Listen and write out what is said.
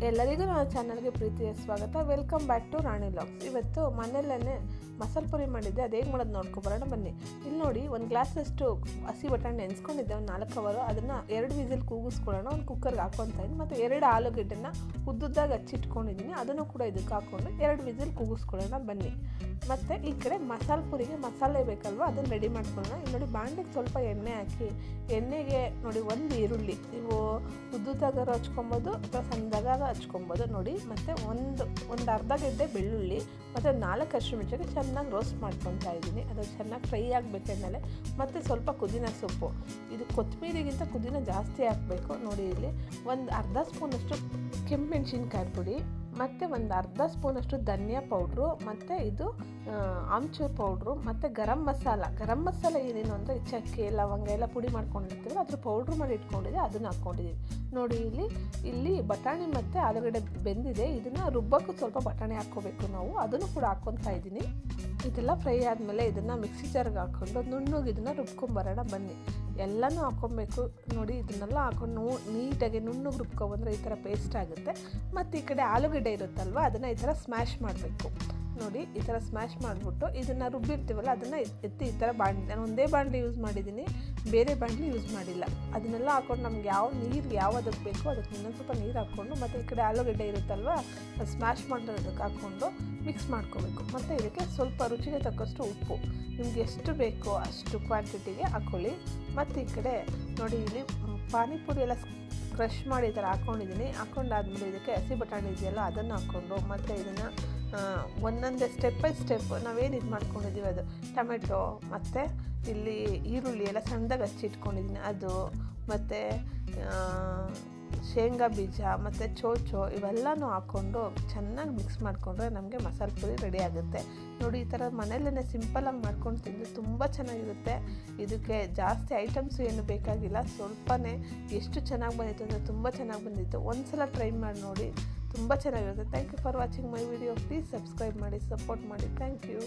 ಎಲ್ಲರಿಗೂ ನನ್ನ ಚಾನಲ್ಗೆ ಪ್ರೀತಿಯ ಸ್ವಾಗತ. Welcome back to Rani vlogs. ಇವತ್ತು ಮನೆಯಲ್ಲೇ ಮಸಾಲೆ ಪುರಿ ಮಾಡಿದ್ದೆ, ಅದು ಹೇಗೆ ಮಾಡೋದು ನೋಡ್ಕೊಬರೋಣ ಬನ್ನಿ. ಇಲ್ಲಿ ನೋಡಿ, ಒಂದು ಗ್ಲಾಸಷ್ಟು ಹಸಿ ಬಟಾಣಿ ನೆನೆಸ್ಕೊಂಡಿದ್ದೆ, ಒಂದು 4 ಅವರು. ಅದನ್ನು 2 ವಿಸಿಲ್ ಕೂಗಿಸ್ಕೊಳ್ಳೋಣ. ಒಂದು ಕುಕ್ಕರ್ಗೆ ಹಾಕ್ಕೊತಾ ಇದ್ದೀನಿ. ಮತ್ತು 2 ಆಲೂಗಡ್ಡೆನ ಉದ್ದುದ್ದಾಗಿ ಹಚ್ಚಿಟ್ಕೊಂಡಿದ್ದೀನಿ, ಅದನ್ನು ಕೂಡ ಇದಕ್ಕೆ ಹಾಕ್ಕೊಂಡು 2 ವಿಸಿಲ್ ಕೂಗಿಸ್ಕೊಳ್ಳೋಣ ಬನ್ನಿ. ಮತ್ತು ಈ ಕಡೆ ಮಸಾಲೆ ಪುರಿಗೆ ಮಸಾಲೆ ಬೇಕಲ್ವ, ಅದನ್ನು ರೆಡಿ ಮಾಡ್ಕೊಳ್ಳೋಣ. ಇಲ್ಲಿ ನೋಡಿ, ಬಾಣಲಿಗೆ ಸ್ವಲ್ಪ ಎಣ್ಣೆ ಹಾಕಿ, ಎಣ್ಣೆಗೆ ನೋಡಿ 1 ಈರುಳ್ಳಿ, ನೀವು ಉದ್ದುದ್ದಾಗಾರು ಹಚ್ಕೊಬೋದು ಅಥವಾ ಸಣ್ಣದಾಗ ಹಚ್ಕೊಬೋದು ನೋಡಿ. ಮತ್ತು ಒಂದು ಅರ್ಧ ಗೆಡ್ಡೆ ಬೆಳ್ಳುಳ್ಳಿ ಮತ್ತು 4 ಹಸಿಮೆಣಸಿನಕಾಯಿ ಚೆನ್ನಾಗಿ ರೋಸ್ಟ್ ಮಾಡ್ಕೊತಾ ಇದ್ದೀನಿ. ಅದು ಚೆನ್ನಾಗಿ ಫ್ರೈ ಆಗಬೇಕು ಎಣ್ಣೆಲೆ. ಮತ್ತು ಸ್ವಲ್ಪ ಪುದೀನ ಸೊಪ್ಪು, ಇದು ಕೊತ್ತಂಬರಿಗಿಂತ ಪುದೀನ ಜಾಸ್ತಿ ಹಾಕಬೇಕು ನೋಡಿ. ಇಲ್ಲಿ ಒಂದು ಅರ್ಧ ಸ್ಪೂನಷ್ಟು ಕೆಂಪು ಮೆಣಸಿನ್ಕಾಯಿ ಪುಡಿ, ಮತ್ತು ಒಂದು ಅರ್ಧ ಸ್ಪೂನಷ್ಟು ಧನಿಯಾ ಪೌಡ್ರು, ಮತ್ತು ಇದು ಆಮ್ಚೂರ್ ಪೌಡ್ರು, ಮತ್ತು ಗರಂ ಮಸಾಲ ಏನೇನು ಅಂದರೆ ಚಕ್ಕೆ ಲವಂಗ ಎಲ್ಲ ಪುಡಿ ಮಾಡ್ಕೊಂಡಿರ್ತೀವಿ, ಅದ್ರ ಪೌಡ್ರು ಮಾಡಿ ಇಟ್ಕೊಂಡಿದ್ದೆ, ಅದನ್ನು ಹಾಕ್ಕೊಂಡಿದ್ದೀವಿ ನೋಡಿ. ಇಲ್ಲಿ ಬಟಾಣಿ ಮತ್ತು ಆಲೂಗಡ್ಡೆ ಬೆಂದಿದೆ, ಇದನ್ನು ರುಬ್ಬಕ್ಕೂ ಸ್ವಲ್ಪ ಬಟಾಣಿ ಹಾಕ್ಕೋಬೇಕು ನಾವು, ಅದನ್ನು ಕೂಡ ಹಾಕ್ಕೊತಾ ಇದ್ದೀನಿ. ಇದೆಲ್ಲ ಫ್ರೈ ಆದಮೇಲೆ ಇದನ್ನು ಮಿಕ್ಸಿ ಜಾರ್ಗೆ ಹಾಕ್ಕೊಂಡು ನುಣ್ಣಗೆ ಇದನ್ನು ರುಬ್ಕೊಂಬರೋಣ ಬನ್ನಿ. ಎಲ್ಲನೂ ಹಾಕ್ಕೊಬೇಕು ನೋಡಿ. ಇದನ್ನೆಲ್ಲ ಹಾಕೊಂಡು ನೀಟಾಗಿ ನುಣ್ಣಗೆ ರುಬ್ಕೊಬಂದರೆ ಈ ಥರ ಪೇಸ್ಟ್ ಆಗುತ್ತೆ. ಮತ್ತು ಈ ಕಡೆ ಆಲೂಗಡ್ಡೆ ಇರುತ್ತಲ್ವ, ಅದನ್ನು ಈ ಥರ ಸ್ಮ್ಯಾಶ್ ಮಾಡಬೇಕು ನೋಡಿ. ಈ ಥರ ಸ್ಮ್ಯಾಶ್ ಮಾಡಿಬಿಟ್ಟು ಇದನ್ನು ರುಬ್ಬಿರ್ತೀವಲ್ಲ, ಅದನ್ನು ಎತ್ತಿ ಈ ಥರ ಬಾಣಲಿ, ನಾನು ಒಂದೇ ಬಾಣಲಿ ಯೂಸ್ ಮಾಡಿದ್ದೀನಿ, ಬೇರೆ ಬಾಣಲಿ ಯೂಸ್ ಮಾಡಿಲ್ಲ. ಅದನ್ನೆಲ್ಲ ಹಾಕ್ಕೊಂಡು ನಮ್ಗೆ ಯಾವುದಕ್ಕೆ ಬೇಕೋ ಅದಕ್ಕೆ ಇನ್ನೊಂದು ಸ್ವಲ್ಪ ನೀರು ಹಾಕ್ಕೊಂಡು, ಮತ್ತು ಈ ಕಡೆ ಆಲೂಗಡ್ಡೆ ಇರುತ್ತಲ್ವ, ಅದು ಸ್ಮ್ಯಾಶ್ ಮಾಡೋದಕ್ಕೆ ಹಾಕ್ಕೊಂಡು ಮಿಕ್ಸ್ ಮಾಡ್ಕೋಬೇಕು. ಮತ್ತು ಇದಕ್ಕೆ ಸ್ವಲ್ಪ ರುಚಿಗೆ ತಕ್ಕಷ್ಟು ಉಪ್ಪು, ನಿಮ್ಗೆ ಎಷ್ಟು ಬೇಕೋ ಅಷ್ಟು ಕ್ವಾಂಟಿಟಿಗೆ ಹಾಕ್ಕೊಳ್ಳಿ. ಮತ್ತು ಈ ಕಡೆ ನೋಡಿ, ಇಲ್ಲಿ ಪಾನಿಪುರಿ ಎಲ್ಲ ಕ್ರಷ್ ಮಾಡಿ ಈ ಥರ ಹಾಕ್ಕೊಂಡಿದ್ದೀನಿ. ಹಾಕ್ಕೊಂಡಾದ್ಮೇಲೆ ಇದಕ್ಕೆ ಹಸಿ ಬಟಾಣಿ ಇದೆಯಲ್ಲ, ಅದನ್ನು ಹಾಕ್ಕೊಂಡು, ಮತ್ತು ಇದನ್ನು ಒಂದೊಂದೇ ಸ್ಟೆಪ್ ಬೈ ಸ್ಟೆಪ್ ನಾವೇನು ಇದು ಮಾಡ್ಕೊಂಡಿದ್ದೀವಿ ಅದು ಟೊಮೆಟೊ, ಮತ್ತು ಇಲ್ಲಿ ಈರುಳ್ಳಿ ಎಲ್ಲ ಸಣ್ಣದಾಗಿ ಹಚ್ಚಿಟ್ಕೊಂಡಿದ್ದೀನಿ ಅದು, ಮತ್ತು ಶೇಂಗಾ ಬೀಜ ಮತ್ತು ಚೋಚೋ ಇವೆಲ್ಲನೂ ಹಾಕ್ಕೊಂಡು ಚೆನ್ನಾಗಿ ಮಿಕ್ಸ್ ಮಾಡಿಕೊಂಡ್ರೆ ನಮಗೆ ಮಸಾಲೆ ಪುರಿ ರೆಡಿ ಆಗುತ್ತೆ ನೋಡಿ. ಈ ಥರ ಮನೆಯಲ್ಲೇ ಸಿಂಪಲಾಗಿ ಮಾಡ್ಕೊಂಡು ತಿಂದರೆ ತುಂಬ ಚೆನ್ನಾಗಿರುತ್ತೆ. ಇದಕ್ಕೆ ಜಾಸ್ತಿ ಐಟಮ್ಸು ಏನು ಬೇಕಾಗಿಲ್ಲ, ಸ್ವಲ್ಪನೇ. ಎಷ್ಟು ಚೆನ್ನಾಗಿ ಬಂದಿತ್ತು ಅಂದರೆ ತುಂಬ ಚೆನ್ನಾಗಿ ಬಂದಿತ್ತು. ಒಂದು ಸಲ ಟ್ರೈ ಮಾಡಿ ನೋಡಿ, ತುಂಬ ಚೆನ್ನಾಗಿರುತ್ತೆ. Thank you for watching my video. Please subscribe ಮಾಡಿ, ಸಪೋರ್ಟ್ ಮಾಡಿ. Thank you.